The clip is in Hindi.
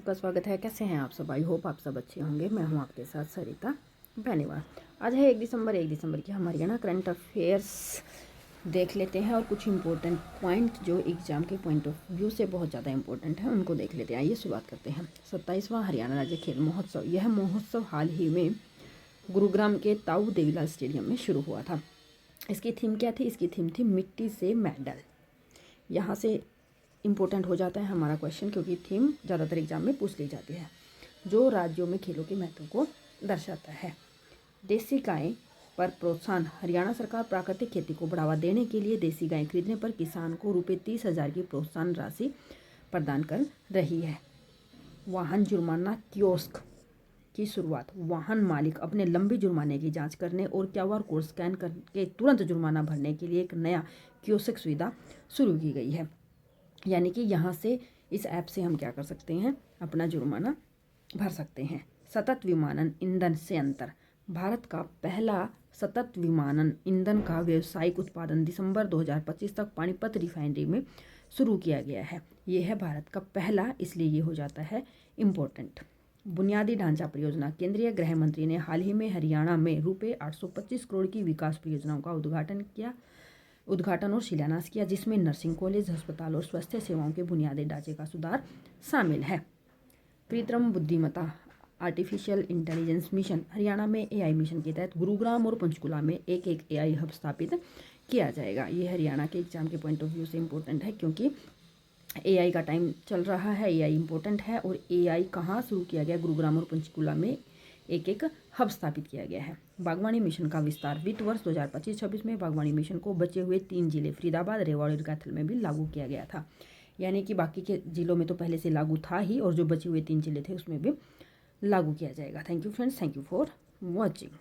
आपका स्वागत है। कैसे हैं आप सब? आई होप आप सब अच्छे होंगे। मैं हूं आपके साथ सरिता बेनीवाल। आज है 1 दिसंबर की हम हरियाणा करंट अफेयर्स देख लेते हैं और कुछ इंपॉर्टेंट पॉइंट जो एग्जाम के पॉइंट ऑफ व्यू से बहुत ज़्यादा इंपॉर्टेंट है उनको देख लेते हैं। आइए शुरुआत करते हैं। 27वां हरियाणा राज्य खेल महोत्सव। यह महोत्सव हाल ही में गुरुग्राम के ताऊ देवीलाल स्टेडियम में शुरू हुआ था। इसकी थीम क्या थी? इसकी थीम थी मिट्टी से मेडल। यहाँ से इम्पोर्टेंट हो जाता है हमारा क्वेश्चन, क्योंकि थीम ज़्यादातर एग्जाम में पूछ ली जाती है, जो राज्यों में खेलों के महत्व को दर्शाता है। देसी गाय पर प्रोत्साहन। हरियाणा सरकार प्राकृतिक खेती को बढ़ावा देने के लिए देसी गाय खरीदने पर किसान को ₹30,000 की प्रोत्साहन राशि प्रदान कर रही है। वाहन जुर्माना कियोस्क की शुरुआत। वाहन मालिक अपने लंबी जुर्माने की जांच करने और QR कोड स्कैन करके तुरंत जुर्माना भरने के लिए एक नया कियोस्क सुविधा शुरू की गई है। यानी कि यहाँ से इस ऐप से हम क्या कर सकते हैं? अपना जुर्माना भर सकते हैं। सतत विमानन ईंधन संयंत्र। भारत का पहला सतत विमानन ईंधन का व्यावसायिक उत्पादन दिसंबर 2025 तक पानीपत रिफाइनरी में शुरू किया गया है। ये है भारत का पहला, इसलिए ये हो जाता है इम्पोर्टेंट। बुनियादी ढांचा परियोजना। केंद्रीय गृह मंत्री ने हाल ही में हरियाणा में ₹825 करोड़ की विकास परियोजनाओं का उद्घाटन और शिलान्यास किया, जिसमें नर्सिंग कॉलेज, अस्पताल और स्वास्थ्य सेवाओं के बुनियादी ढांचे का सुधार शामिल है। कृत्रिम बुद्धिमत्ता आर्टिफिशियल इंटेलिजेंस मिशन। हरियाणा में AI मिशन के तहत गुरुग्राम और पंचकुला में एक AI हब स्थापित किया जाएगा। ये हरियाणा के एग्जाम के पॉइंट ऑफ व्यू से इम्पोर्टेंट है, क्योंकि AI का टाइम चल रहा है, AI इम्पोर्टेंट है। और AI कहाँ शुरू किया गया? गुरुग्राम और पंचकुला में एक हब स्थापित किया गया है। बागवानी मिशन का विस्तार। वित्त वर्ष 2025-26 में बागवानी मिशन को बचे हुए 3 जिले फरीदाबाद, रेवाड़ी और कैथल में भी लागू किया गया था। यानी कि बाकी के जिलों में तो पहले से लागू था ही, और जो बचे हुए 3 जिले थे उसमें भी लागू किया जाएगा। Thank you friends, thank you for watching.